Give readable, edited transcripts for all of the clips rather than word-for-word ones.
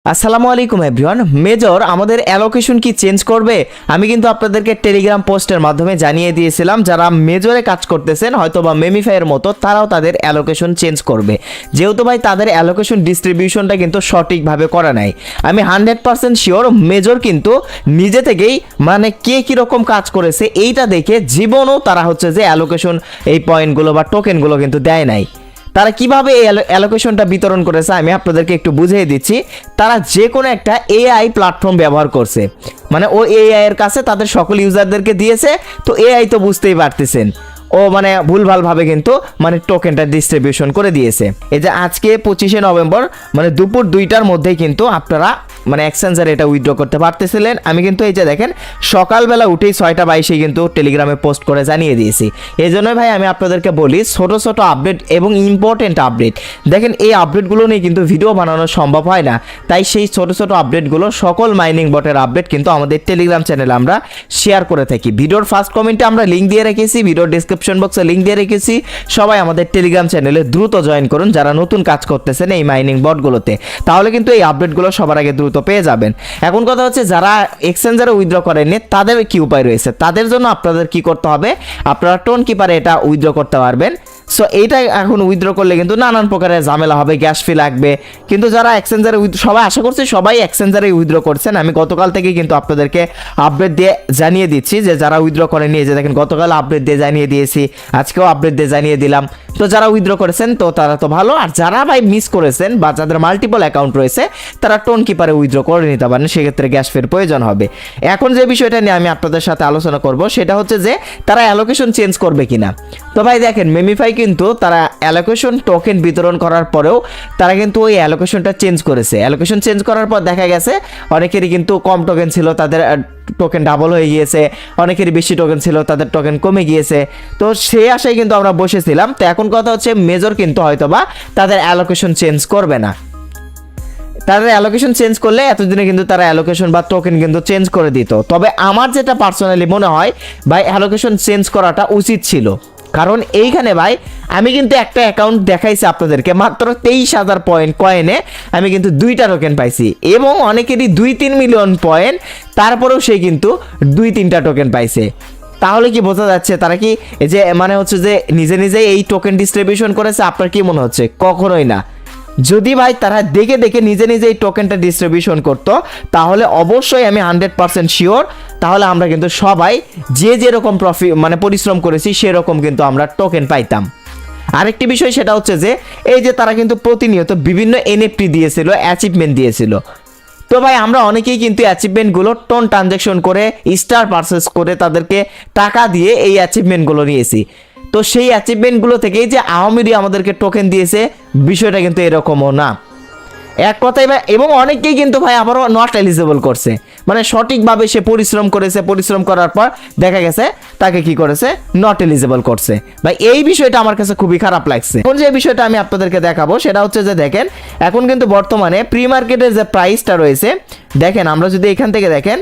আসসালামু আলাইকুম everyone. Major আমাদের অ্যালোকেশন কি চেঞ্জ করবে? আমি কিন্তু আপনাদেরকে টেলিগ্রাম পোস্টের মাধ্যমে জানিয়ে দিয়েছিলাম যারা মেজরে কাজ করতেছেন হয়তো বা মেমিফাইয়ের মতো তারাও তাদের অ্যালোকেশন চেঞ্জ করবে, যেহেতু ভাই তাদের অ্যালোকেশন ডিস্ট্রিবিউশনটা কিন্তু সঠিকভাবে করা নাই। আমি 100% শিওর মেজর কিন্তু নিজে থেকেই মানে কে কীরকম কাজ করেছে এইটা দেখে জীবনও তারা হচ্ছে যে অ্যালোকেশন এই পয়েন্টগুলো বা টোকেনগুলো কিন্তু দেয় নাই। তারা কিভাবে এই অ্যালোকেশনটা বিতরণ করেছে আমি আপনাদেরকে একটু বুঝিয়ে দিচ্ছি। তারা যে কোনো একটা এআই প্ল্যাটফর্ম ব্যবহার করছে, মানে ও এআই এর কাছে তাদের সকল ইউজারদেরকে দিয়েছে। তো এআই তো বুঝতেই পারতেছেন ও মানে ভুলভালভাবে কিন্তু মানে টোকেনটা ডিস্ট্রিবিউশন করে দিয়েছে। এই যে আজকে 25শে নভেম্বর মানে দুপুর 2টার মধ্যেই কিন্তু আপনারা মানে এক্সচেঞ্জারে এটা উইথড্র করতে পারতেছিলেন। আমি কিন্তু এই যে দেখেন সকালবেলা উঠেই 6:22 কিন্তু টেলিগ্রামে পোস্ট করে জানিয়ে দিয়েছি। এই জন্যই ভাই আমি আপনাদেরকে বলি ছোটো ছোটো আপডেট এবং ইম্পর্টেন্ট আপডেট দেখেন, এই আপডেটগুলো নিয়ে কিন্তু ভিডিও বানানো সম্ভব হয় না। তাই সেই ছোটো ছোটো আপডেটগুলো সকল মাইনিং বটের আপডেট কিন্তু আমাদের টেলিগ্রাম চ্যানেলে আমরা শেয়ার করে থাকি। ভিডিওর ফার্স্ট কমেন্টে আমরা লিঙ্ক দিয়ে রেখেছি, ভিডিওর ডিসক্রিপশন বক্সে লিঙ্ক দিয়ে রেখেছি। সবাই আমাদের টেলিগ্রাম চ্যানেলে দ্রুত জয়েন করুন যারা নতুন কাজ করতেছেন এই মাইনিং বটগুলোতে, তাহলে কিন্তু এই আপডেটগুলো সবার আগে দ্রুত পেয়ে যাবেন। এখন কথা হচ্ছে যারা এক্সচেঞ্জারে উইথড্র করেননি তাদের কি উপায় রয়েছে? তাদের জন্য আপনাদের কি করতে হবে, আপনারা টোন কিপারে এটা উইথড্র করতে পারবেন। সো এইটা এখন উইথড্র করলে কিন্তু নানান প্রকারের ঝামেলা হবে, গ্যাস ফি লাগবে। কিন্তু যারা এক্সচেঞ্জারে সবাই আশা করছি সবাই এক্সচেঞ্জারে উইথড্র করছেন। আমি গতকাল থেকে কিন্তু আপনাদেরকে আপডেট দিয়ে জানিয়ে দিচ্ছি যে যারা উইথড্র করেনি, যে দেখেন গতকাল আপডেট দিয়ে জানিয়ে দিয়েছি, আজকেও আপডেট দিয়ে জানিয়ে দিলাম। তো যারা উইথড্র করেছেন তো তারা তো ভালো, আর যারা ভাই মিস করেছেন বা যাদের মাল্টিপল অ্যাকাউন্ট রয়েছে তারা টোন কিপারে উইথড্র করে নিতে পারেন, সেক্ষেত্রে গ্যাস ফির প্রয়োজন হবে। এখন যে বিষয়টা নিয়ে আমি আপনাদের সাথে আলোচনা করব সেটা হচ্ছে যে তারা অ্যালোকেশন চেঞ্জ করবে কিনা। তো ভাই দেখেন মেমিফাই কিন্তু তারা অ্যালোকেশন টোকেন বিতরণ করার পরেও তারা কিন্তু ওই অ্যালোকেশনটা চেঞ্জ করেছে। অ্যালোকেশন চেঞ্জ করার পর দেখা গেছে অনেকেরই কিন্তু কম টোকেন ছিল, তাদের টোকেন ডাবল হয়ে গিয়েছে, অনেকেরই বেশি টোকেন ছিল তাদের টোকেন কমে গিয়েছে। তো সেই আশায় কিন্তু আমরা বসেছিলাম। তো এখন কথা হচ্ছে মেজর কিন্তু হয়তোবা তাদের অ্যালোকেশন চেঞ্জ করবে না। তাদের অ্যালোকেশন চেঞ্জ করলে এতদিনে কিন্তু তারা অ্যালোকেশন বা টোকেন কিন্তু চেঞ্জ করে দিত। তবে আমার যেটা পার্সোনালি মনে হয় ভাই অ্যালোকেশন চেঞ্জ করাটা উচিত ছিল, কারণ এইখানে ভাই আমি কিন্তু একটা অ্যাকাউন্ট দেখাইছি আপনাদেরকে, মাত্র 23,000 পয়েন্ট কয়েনে আমি কিন্তু 2টা টোকেন পাইছি এবং অনেকেরই 2-3 মিলিয়ন পয়েন্ট, তারপরেও সে কিন্তু 2-3টা টোকেন পাইছে। তাহলে কি বোঝা যাচ্ছে তারা কি যে মানে হচ্ছে যে নিজে নিজেই এই টোকেন ডিস্ট্রিবিউশন করেছে? আপনার কি মনে হচ্ছে? কখনোই না। যদি ভাই তারা দেখে দেখে নিজে নিজে এই টোকেনটা ডিস্ট্রিবিউশন করতো তাহলে অবশ্যই আমি 100% শিওর, তাহলে আমরা কিন্তু সবাই যে যেরকম মানে পরিশ্রম করেছি সেরকম কিন্তু আমরা টোকেন পাইতাম। আরেকটি বিষয় সেটা হচ্ছে যে এই যে তারা কিন্তু প্রতিনিয়ত বিভিন্ন এনএফটি দিয়েছিল, অ্যাচিভমেন্ট দিয়েছিল। তো ভাই আমরা অনেকেই কিন্তু অ্যাচিভমেন্টগুলো টোন ট্রানজ্যাকশন করে স্টার পারচেস করে তাদেরকে টাকা দিয়ে এই অ্যাচিভমেন্টগুলো নিয়েছি। তো সেই অ্যাচিভমেন্টগুলো থেকেই যে আওয়ামী আমাদেরকে টোকেন দিয়েছে বিষয়টা কিন্তু এরকমও না এক কথাই ভাই। এবং অনেকেই কিন্তু ভাই আবারও নট এলিজিবল করছে, মানে সঠিকভাবে সে পরিশ্রম করেছে, পরিশ্রম করার পর দেখা গেছে তাকে কি করেছে, নট এলিজিবল করছে। ভাই এই বিষয়টা আমার কাছে খুবই খারাপ লাগছে। এখন যে বিষয়টা আমি আপনাদেরকে দেখাবো সেটা হচ্ছে যে দেখেন এখন কিন্তু বর্তমানে প্রি মার্কেটের যে প্রাইসটা রয়েছে দেখেন, আমরা যদি এখান থেকে দেখেন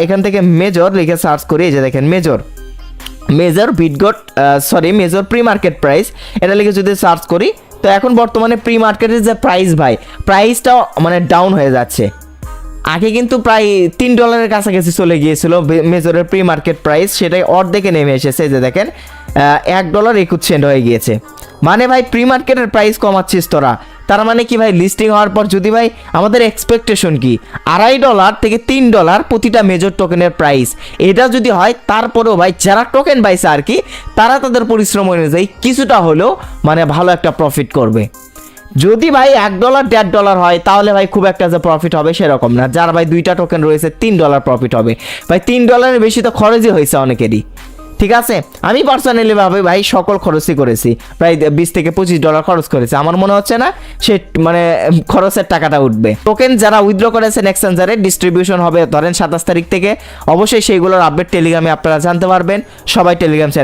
এখান থেকে মেজর লিখে সার্চ করি, এই যে দেখেন মেজর বিটগট মেজর প্রি মার্কেট প্রাইস এটা লিখে যদি সার্চ করি, তো এখন বর্তমানে প্রি মার্কেটের যে প্রাইস ভাই প্রাইসটা মানে ডাউন হয়ে যাচ্ছে। আগে কিন্তু প্রায় $3 কাছাকাছি চলে গিয়েছিল মেজরের প্রি মার্কেট প্রাইস, সেটাই অর্ধেকে নেমে এসেছে। যে দেখেন $1.21 হয়ে গিয়েছে। মানে ভাই প্রি মার্কেটের প্রাইস কমাচ্ছিস তোরা, তার মানে কি ভাই লিস্টিং হওয়ার পর যদি ভাই আমাদের এক্সপেকটেশন কি $2.5 থেকে $3 প্রতিটা মেজর টোকেনের প্রাইস, এটা যদি হয় তারপরেও ভাই যারা টোকেন পাইছে আর কি তারা তাদের পরিশ্রম অনুযায়ী কিছুটা হলেও মানে ভালো একটা প্রফিট করবে। যদি ভাই $1-1.5 হয় তাহলে ভাই খুব একটা যে প্রফিট হবে সেরকম না। যার ভাই 2টা টোকেন রয়েছে $3 প্রফিট হবে। ভাই $3 বেশি তো খরচই হয়েছে অনেকেরই, ঠিক আছে। আমি পার্সোনালি ভাবে ভাই সকল খরচই করেছি, প্রায় $20 থেকে $25 খরচ করেছি। আমার মনে হচ্ছে না সে মানে খরচের টাকাটা উঠবে। টোকেন যারা উইথড্র করেছেন এক্সচেঞ্জারে ডিস্ট্রিবিউশন হবে ধরেন 27 তারিখ থেকে, অবশ্যই সেইগুলোর আপডেট টেলিগ্রামে আপনারা জানতে পারবেন। সবাই টেলিগ্রাম চ্যানেল